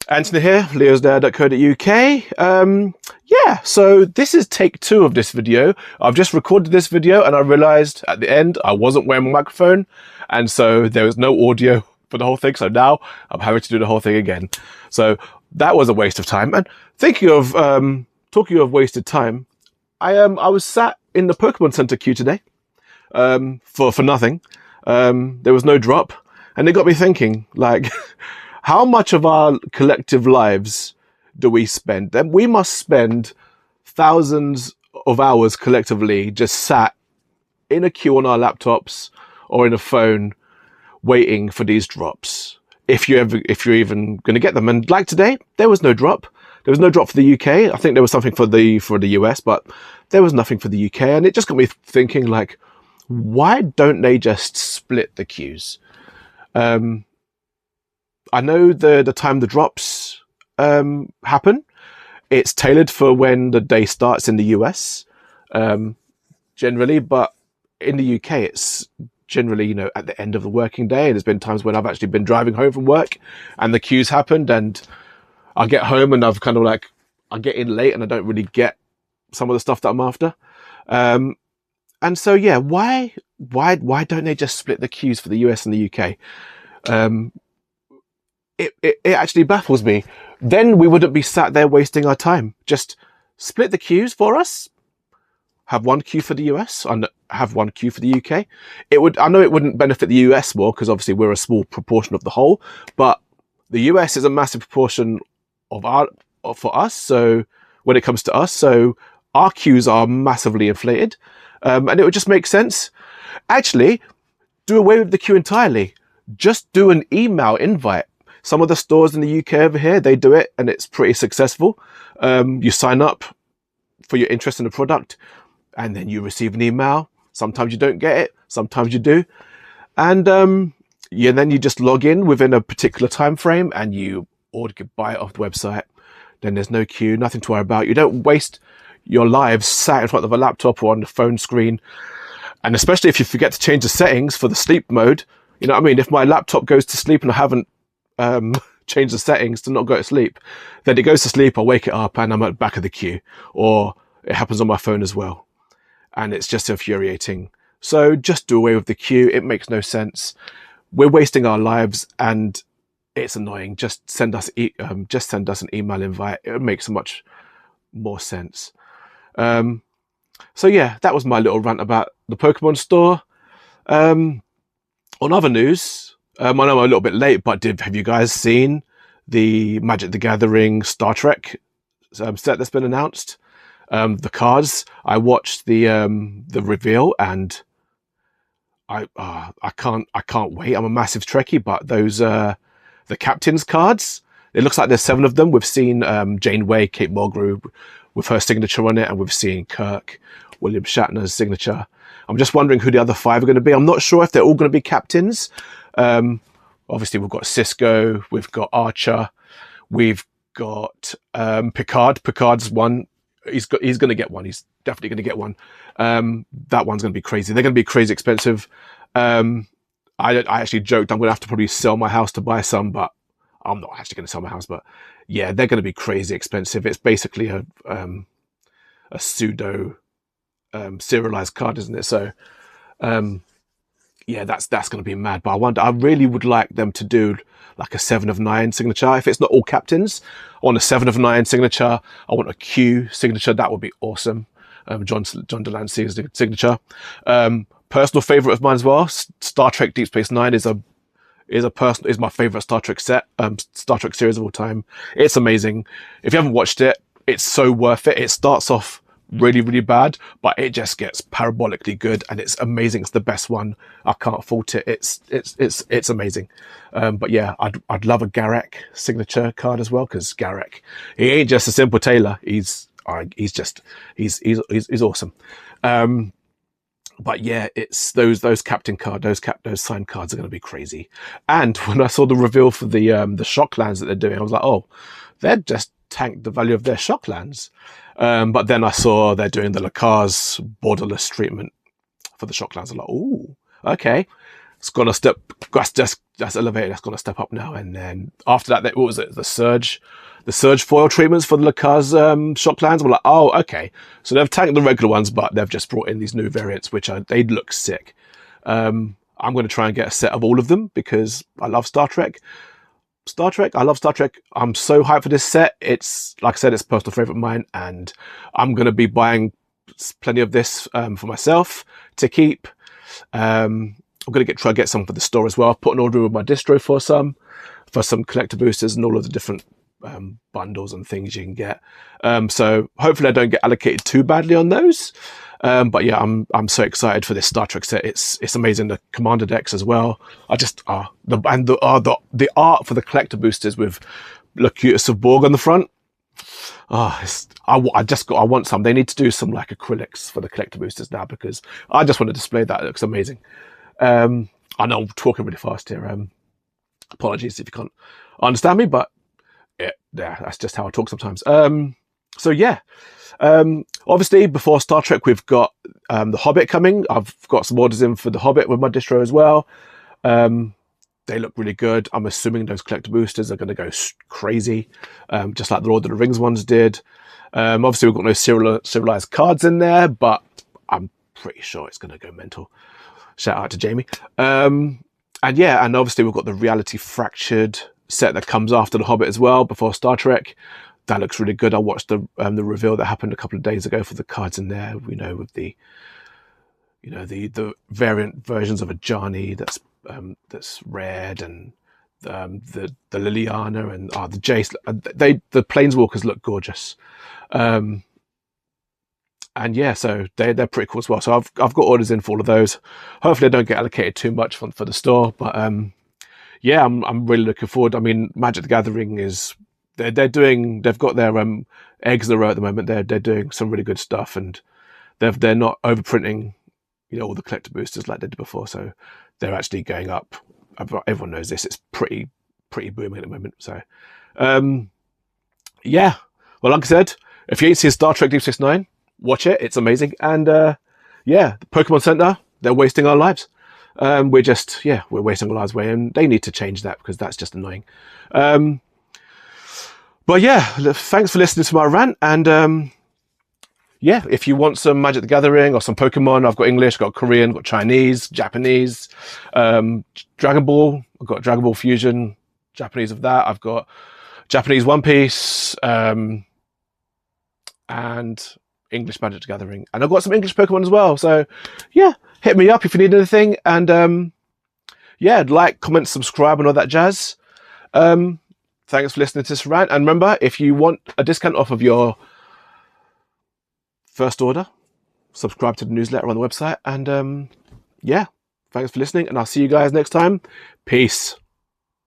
Anthony here, leosdare.co.uk. Yeah, so this is take 2 of this video. I've just recorded this video and I realized at the end I wasn't wearing my microphone, and so there was no audio for the whole thing. So now I'm having to do the whole thing again. So that was a waste of time. And thinking of talking of wasted time, I was sat in the Pokemon Center queue today for nothing. There was no drop, and it got me thinking, like, how much of our collective lives do we spend? Then we must spend thousands of hours collectively just sat in a queue on our laptops or in a phone waiting for these drops. If you're even going to get them. And like today, there was no drop. There was no drop for the UK. I think there was something for the US, but there was nothing for the UK. And it just got me thinking, like, why don't they just split the queues? I know the time the drops happen, it's tailored for when the day starts in the US, generally, but in the UK it's generally, at the end of the working day. And there's been times when I've actually been driving home from work and the queues happened, and I get home and I've kind of like, I get in late and I don't really get some of the stuff that I'm after. And so, yeah, why don't they just split the queues for the US and the UK? It actually baffles me. Then we wouldn't be sat there wasting our time. Just split the queues for us. Have one queue for the US and have one queue for the UK. I know it wouldn't benefit the US more because obviously we're a small proportion of the whole, but the US is a massive proportion for us. So when it comes to us, so our queues are massively inflated, and it would just make sense. Actually, do away with the queue entirely. Just do an email invite. Some of the stores in the UK over here, they do it and it's pretty successful. You sign up for your interest in the product and then you receive an email. Sometimes you don't get it, sometimes you do. And then you just log in within a particular time frame and you buy it off the website. Then there's no queue, nothing to worry about. You don't waste your lives sat in front of a laptop or on the phone screen. And especially if you forget to change the settings for the sleep mode, you know what I mean? If my laptop goes to sleep and I haven't change the settings to not go to sleep, then it goes to sleep, I wake it up and I'm at the back of the queue, or it happens on my phone as well, and it's just infuriating. So just do away with the queue. It makes no sense. We're wasting our lives and it's annoying. Just send us an email invite. It makes much more sense. So yeah, that was my little rant about the Pokemon store. On other news, I know I'm a little bit late, but have you guys seen the Magic the Gathering Star Trek set that's been announced? The cards. I watched the reveal, and I can't wait. I'm a massive Trekkie, but those the captain's cards. It looks like there's 7 of them. We've seen Janeway, Kate Mulgrew with her signature on it, and we've seen Kirk, William Shatner's signature. I'm just wondering who the other 5 are going to be. I'm not sure if they're all going to be captains. Obviously we've got Cisco, we've got Archer, we've got Picard. Picard's one. He's going to get one. He's definitely going to get one. That one's going to be crazy. They're going to be crazy expensive. I actually joked I'm going to have to probably sell my house to buy some, but I'm not actually going to sell my house. But yeah, they're going to be crazy expensive. It's basically a pseudo serialized card, isn't it? So yeah, that's going to be mad. But I really would like them to do like a 7 of 9 signature. If it's not all captains, I want a 7 of 9 signature. I want a Q signature. That would be awesome. John Delancey's signature. Personal favorite of mine as well. Star Trek Deep Space Nine is my favorite Star Trek Star Trek series of all time. It's amazing. If you haven't watched it, it's so worth it. It starts off really, really bad, but it just gets parabolically good and it's amazing. It's the best one. I can't fault it. It's amazing. But yeah, I'd love a Garak signature card as well, because Garak, he ain't just a simple tailor. He's awesome. But yeah, it's those captain card, those signed cards are going to be crazy. And when I saw the reveal for the Shocklands that they're doing, I was like, oh, they're just tanked the value of their Shocklands. But then I saw they're doing the Lacars borderless treatment for the Shocklands. I'm like, ooh, okay. It's gonna just that's elevated. That's going to step up now. And then after that, what was it? The surge foil treatments for the Lucas shock lands. We're like, oh, okay. So they've tanked the regular ones, but they've just brought in these new variants, which they look sick. I'm going to try and get a set of all of them because I love Star Trek. I love Star Trek. I'm so hyped for this set. It's, like I said, it's a personal favorite of mine, and I'm going to be buying plenty of this for myself to keep. I'm going to try to get some for the store as well. I've put an order with my distro for some collector boosters and all of the different bundles and things you can get. So hopefully I don't get allocated too badly on those. But yeah, I'm so excited for this Star Trek set. It's amazing. The Commander decks as well. The art for the collector boosters with Locutus of Borg on the front. I want some. They need to do some like acrylics for the collector boosters now because I just want to display that. It looks amazing. I know I'm talking really fast here. Apologies if you can't understand me, but yeah, that's just how I talk sometimes. So yeah. Obviously before Star Trek we've got the Hobbit coming. I've got some orders in for the Hobbit with my distro as well. They look really good. I'm assuming those collector boosters are going to go crazy, just like the Lord of the Rings ones did. Obviously we've got no serialized cards in there, but I'm pretty sure it's going to go mental. Shout out to Jamie. And obviously we've got the Reality Fractured set that comes after the Hobbit as well, before Star Trek. That looks really good. I watched the reveal that happened a couple of days ago for the cards in there. With the variant versions of a Ajani that's red, and the Liliana and the Jace. The Planeswalkers look gorgeous, and yeah, so they're pretty cool as well. So I've got orders in for all of those. Hopefully I don't get allocated too much for the store, but yeah, I'm really looking forward. I mean, Magic the Gathering is. They've got their eggs in a row at the moment. They're doing some really good stuff, and they're not overprinting, all the collector boosters like they did before. So they're actually going up. Everyone knows this. It's pretty booming at the moment. So yeah. Well, like I said, if you ain't seen Star Trek Deep Space Nine, watch it. It's amazing. And yeah, the Pokemon Center, they're wasting our lives. We're wasting our lives away, and they need to change that because that's just annoying. But yeah, thanks for listening to my rant. And yeah, if you want some Magic the Gathering or some Pokemon, I've got English, got Korean, got Chinese, Japanese, Dragon Ball. I've got Dragon Ball Fusion, Japanese of that. I've got Japanese One Piece, and English Magic the Gathering. And I've got some English Pokemon as well. So yeah, hit me up if you need anything. And yeah, like, comment, subscribe and all that jazz. Thanks for listening to this rant. And remember, if you want a discount off of your first order, subscribe to the newsletter on the website. And yeah, thanks for listening. And I'll see you guys next time. Peace.